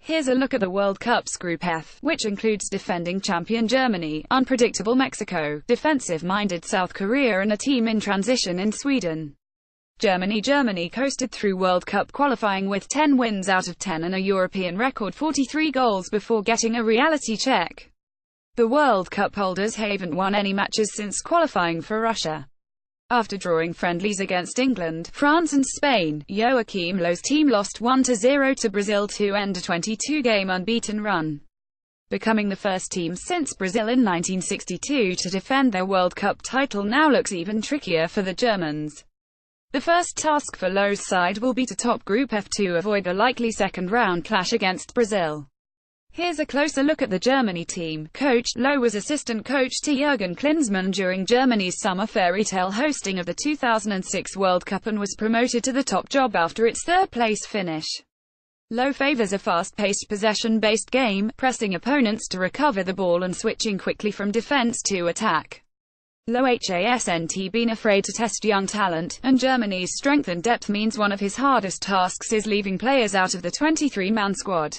Here's a look at the World Cup's Group F, which includes defending champion Germany, unpredictable Mexico, defensive-minded South Korea and a team in transition in Sweden. Germany coasted through World Cup qualifying with 10 wins out of 10 and a European record 43 goals before getting a reality check. The World Cup holders haven't won any matches since qualifying for Russia. After drawing friendlies against England, France and Spain, Joachim Löw's team lost 1-0 to Brazil to end a 22-game unbeaten run, becoming the first team since Brazil in 1962 to defend their World Cup title. Now looks even trickier for the Germans. The first task for Löw's side will be to top Group F to avoid the likely second-round clash against Brazil. Here's a closer look at the Germany team. Coach Löw was assistant coach to Jürgen Klinsmann during Germany's summer fairy tale hosting of the 2006 World Cup and was promoted to the top job after its third-place finish. Löw favors a fast-paced possession-based game, pressing opponents to recover the ball and switching quickly from defense to attack. Löw hasn't been afraid to test young talent, and Germany's strength and depth means one of his hardest tasks is leaving players out of the 23-man squad.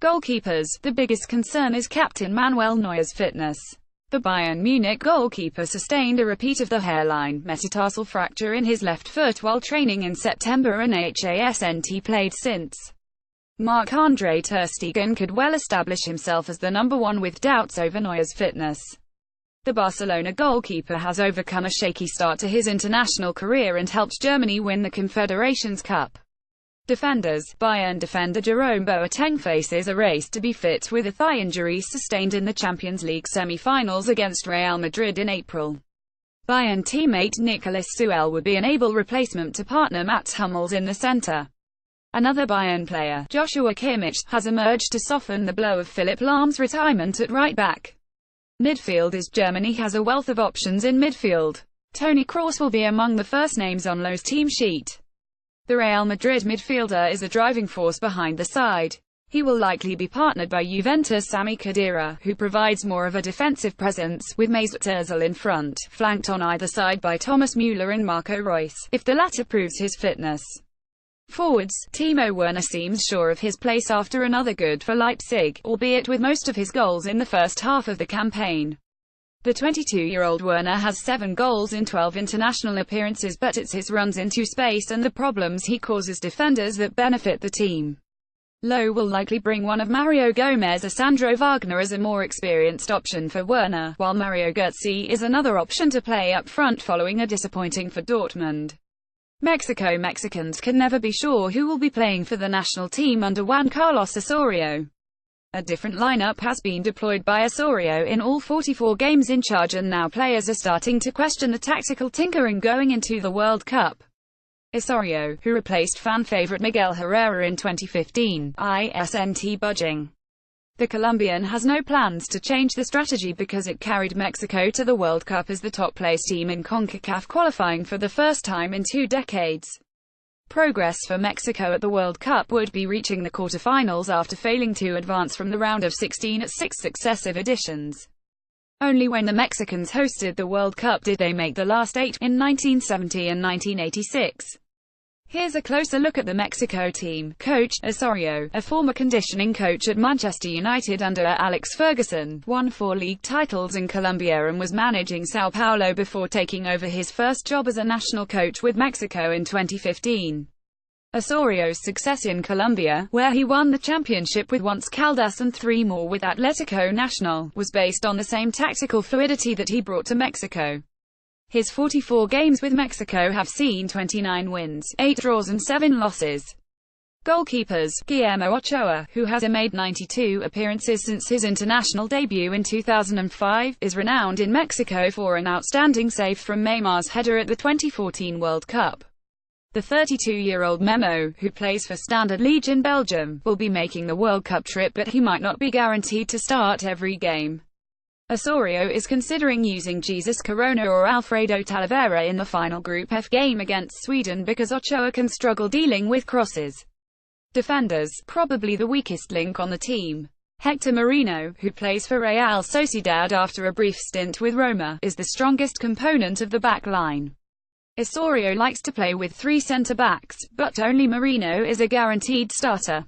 Goalkeepers. The biggest concern is captain Manuel Neuer's fitness. The Bayern Munich goalkeeper sustained a repeat of the hairline metatarsal fracture in his left foot while training in September and hasn't played since. Marc-Andre ter Stegen could well establish himself as the number one with doubts over Neuer's fitness. The Barcelona goalkeeper has overcome a shaky start to his international career and helped Germany win the Confederations Cup. Defenders. Bayern defender Jerome Boateng faces a race to be fit with a thigh injury sustained in the Champions League semi-finals against Real Madrid in April. Bayern teammate Niklas Süle would be an able replacement to partner Mats Hummels in the centre. Another Bayern player, Joshua Kimmich, has emerged to soften the blow of Philipp Lahm's retirement at right back. Midfield. As Germany has a wealth of options in midfield, Toni Kroos will be among the first names on Löw's team sheet. The Real Madrid midfielder is the driving force behind the side. He will likely be partnered by Juventus' Sami Khedira, who provides more of a defensive presence, with Mesut Ozil in front, flanked on either side by Thomas Müller and Marco Reus, if the latter proves his fitness. Forwards. Timo Werner seems sure of his place after another good for Leipzig, albeit with most of his goals in the first half of the campaign. The 22-year-old Werner has 7 goals in 12 international appearances, but it's his runs into space and the problems he causes defenders that benefit the team. Löw will likely bring one of Mario Gomez or Sandro Wagner as a more experienced option for Werner, while Mario Götze is another option to play up front following a disappointing for Dortmund. Mexico. Mexicans can never be sure who will be playing for the national team under Juan Carlos Osorio. A different lineup has been deployed by Osorio in all 44 games in charge, and now players are starting to question the tactical tinkering going into the World Cup. Osorio, who replaced fan favorite Miguel Herrera in 2015, isn't budging. The Colombian has no plans to change the strategy because it carried Mexico to the World Cup as the top-placed team in CONCACAF qualifying for the first time in 2 decades. Progress for Mexico at the World Cup would be reaching the quarter-finals after failing to advance from the round of 16 at 6 successive editions. Only when the Mexicans hosted the World Cup did they make the last 8, in 1970 and 1986. Here's a closer look at the Mexico team. Coach Osorio, a former conditioning coach at Manchester United under Alex Ferguson, won 4 league titles in Colombia and was managing Sao Paulo before taking over his first job as a national coach with Mexico in 2015. Osorio's success in Colombia, where he won the championship with Once Caldas and 3 more with Atlético Nacional, was based on the same tactical fluidity that he brought to Mexico. His 44 games with Mexico have seen 29 wins, 8 draws and 7 losses. Goalkeepers. Guillermo Ochoa, who has made 92 appearances since his international debut in 2005, is renowned in Mexico for an outstanding save from Neymar's header at the 2014 World Cup. The 32-year-old Memo, who plays for Standard Liège in Belgium, will be making the World Cup trip, but he might not be guaranteed to start every game. Osorio is considering using Jesus Corona or Alfredo Talavera in the final Group F game against Sweden because Ochoa can struggle dealing with crosses. Defenders. Probably the weakest link on the team. Hector Moreno, who plays for Real Sociedad after a brief stint with Roma, is the strongest component of the back line. Osorio likes to play with 3 centre-backs, but only Moreno is a guaranteed starter.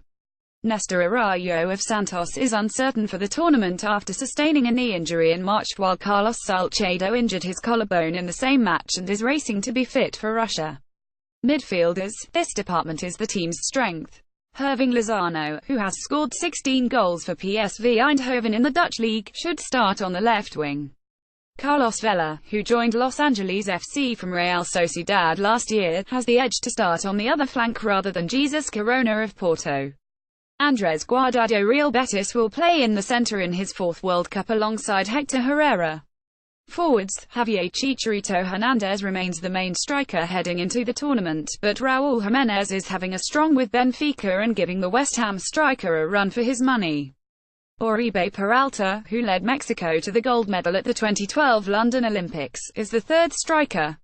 Nestor Arroyo of Santos is uncertain for the tournament after sustaining a knee injury in March, while Carlos Salcedo injured his collarbone in the same match and is racing to be fit for Russia. Midfielders. This department is the team's strength. Hirving Lozano, who has scored 16 goals for PSV Eindhoven in the Dutch league, should start on the left wing. Carlos Vela, who joined Los Angeles FC from Real Sociedad last year, has the edge to start on the other flank rather than Jesus Corona of Porto. Andres Guardado Real Betis will play in the centre in his fourth World Cup alongside Hector Herrera. Forwards. Javier Chicharito Hernandez remains the main striker heading into the tournament, but Raúl Jiménez is having a strong with Benfica and giving the West Ham striker a run for his money. Oribe Peralta, who led Mexico to the gold medal at the 2012 London Olympics, is the third striker.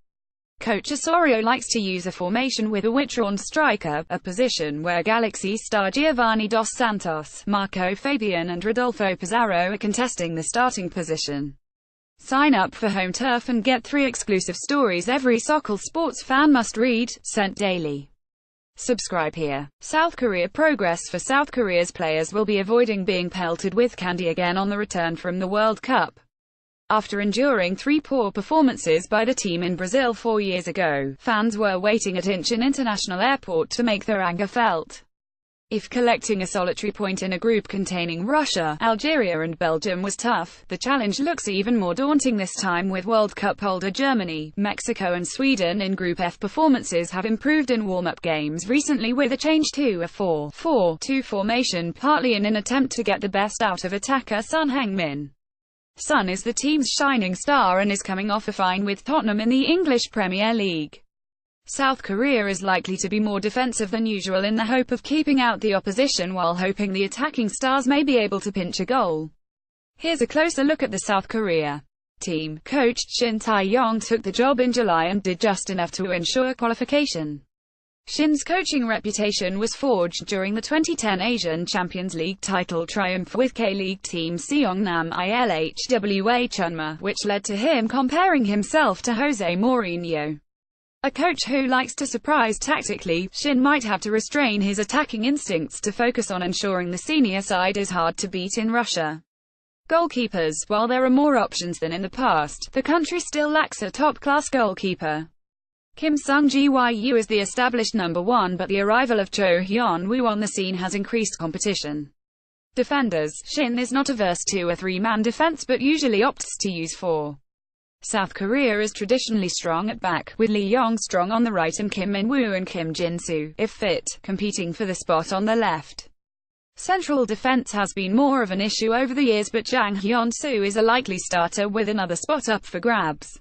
Coach Osorio likes to use a formation with a withdrawn striker, a position where Galaxy star Giovanni Dos Santos, Marco Fabian and Rodolfo Pizarro are contesting the starting position. Sign up for Home Turf and get 3 exclusive stories every Sokol sports fan must read, sent daily. Subscribe here. South Korea progress. For South Korea's players will be avoiding being pelted with candy again on the return from the World Cup. After enduring 3 poor performances by the team in Brazil 4 years ago, fans were waiting at Incheon International Airport to make their anger felt. If collecting a solitary point in a group containing Russia, Algeria and Belgium was tough, the challenge looks even more daunting this time with World Cup holder Germany, Mexico and Sweden in Group F. Performances have improved in warm-up games recently with a change to a 4-4-2 formation, partly in an attempt to get the best out of attacker Son Heung-min. Son is the team's shining star and is coming off a fine with Tottenham in the English Premier League. South Korea is likely to be more defensive than usual in the hope of keeping out the opposition while hoping the attacking stars may be able to pinch a goal. Here's a closer look at the South Korea team. Coach Shin Tae-yong took the job in July and did just enough to ensure qualification. Shin's coaching reputation was forged during the 2010 Asian Champions League title triumph with K-League team Seongnam Ilhwa Chunma, which led to him comparing himself to Jose Mourinho. A coach who likes to surprise tactically, Shin might have to restrain his attacking instincts to focus on ensuring the senior side is hard to beat in Russia. Goalkeepers. While there are more options than in the past, the country still lacks a top-class goalkeeper. Kim Sung-ji-woo is the established number 1, but the arrival of Cho Hyun-woo on the scene has increased competition. Defenders. Shin is not averse to a 3-man defense but usually opts to use 4. South Korea is traditionally strong at back, with Lee Yong-strong on the right and Kim Min-woo and Kim Jin-soo, if fit, competing for the spot on the left. Central defense has been more of an issue over the years, but Jang Hyun-soo is a likely starter with another spot up for grabs.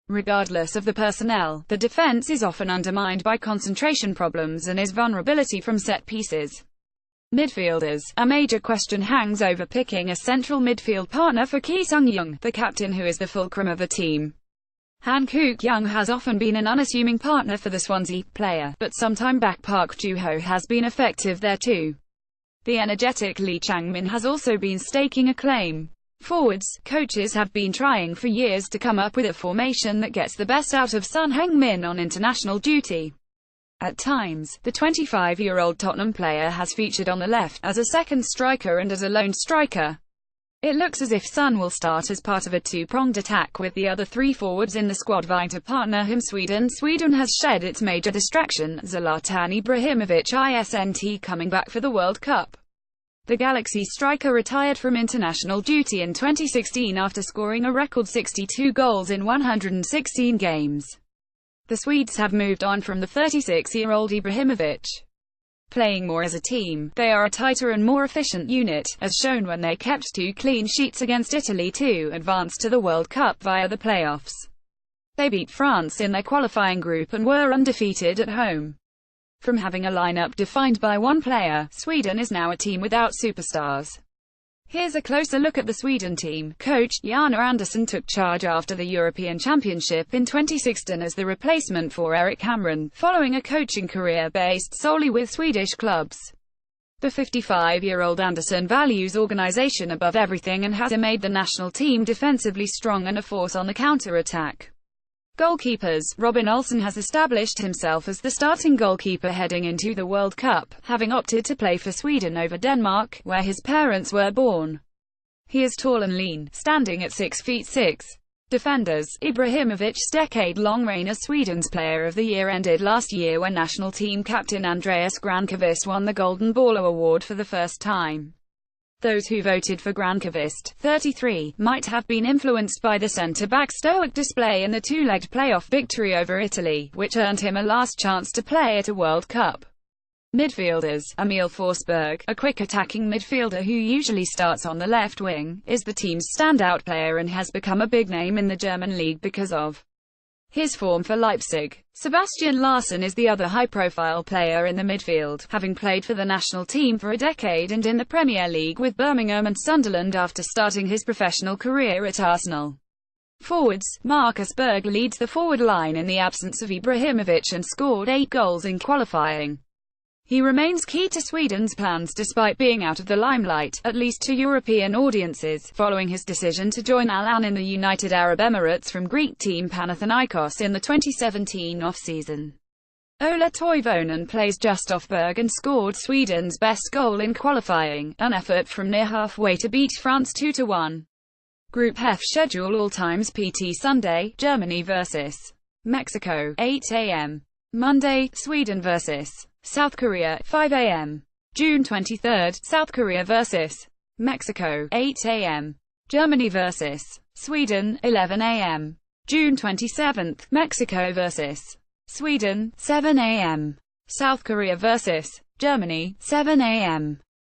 Regardless of the personnel, the defense is often undermined by concentration problems and is vulnerability from set pieces. Midfielders. A major question hangs over picking a central midfield partner for Ki Sung-young, the captain who is the fulcrum of the team. Han Kook-young has often been an unassuming partner for the Swansea player, but sometime back Park Joo-ho has been effective there too. The energetic Lee Chang-min has also been staking a claim. Forwards. Coaches have been trying for years to come up with a formation that gets the best out of Son Heung-min on international duty. At times, the 25-year-old Tottenham player has featured on the left, as a second striker and as a lone striker. It looks as if Son will start as part of a 2-pronged attack with the other 3 forwards in the squad vying to partner him. Sweden has shed its major distraction, Zlatan Ibrahimovic isn't coming back for the World Cup. The Galaxy striker retired from international duty in 2016 after scoring a record 62 goals in 116 games. The Swedes have moved on from the 36-year-old Ibrahimovic. Playing more as a team, they are a tighter and more efficient unit, as shown when they kept 2 clean sheets against Italy to advance to the World Cup via the playoffs. They beat France in their qualifying group and were undefeated at home. From having a lineup defined by one player, Sweden is now a team without superstars. Here's a closer look at the Sweden team. Coach Janne Andersson took charge after the European Championship in 2016 as the replacement for Erik Hamrén, following a coaching career based solely with Swedish clubs. The 55-year-old Andersson values organisation above everything and has made the national team defensively strong and a force on the counter-attack. Goalkeepers. Robin Olsen has established himself as the starting goalkeeper heading into the World Cup, having opted to play for Sweden over Denmark, where his parents were born. He is tall and lean, standing at 6 feet 6. Defenders. Ibrahimovic's decade-long reign as Sweden's Player of the Year ended last year when national team captain Andreas Granqvist won the Golden Baller award for the first time. Those who voted for Granqvist, 33, might have been influenced by the centre-back's stoic display in the two-legged playoff victory over Italy, which earned him a last chance to play at a World Cup. Midfielders. Emil Forsberg, a quick attacking midfielder who usually starts on the left wing, is the team's standout player and has become a big name in the German league because of his form for Leipzig. Sebastian Larsson is the other high-profile player in the midfield, having played for the national team for a decade and in the Premier League with Birmingham and Sunderland after starting his professional career at Arsenal. Forwards. Marcus Berg leads the forward line in the absence of Ibrahimovic and scored 8 goals in qualifying. He remains key to Sweden's plans despite being out of the limelight, at least to European audiences, following his decision to join Al Ahly in the United Arab Emirates from Greek team Panathinaikos in the 2017 off-season. Ola Toivonen plays just off Berg and scored Sweden's best goal in qualifying, an effort from near halfway to beat France 2-1. Group F schedule. All times PT Sunday, Germany vs. Mexico, 8 a.m. Monday, Sweden vs. South Korea, 5 a.m. June 23, South Korea vs. Mexico, 8 a.m. Germany vs. Sweden, 11 a.m. June 27, Mexico vs. Sweden, 7 a.m. South Korea vs. Germany, 7 a.m.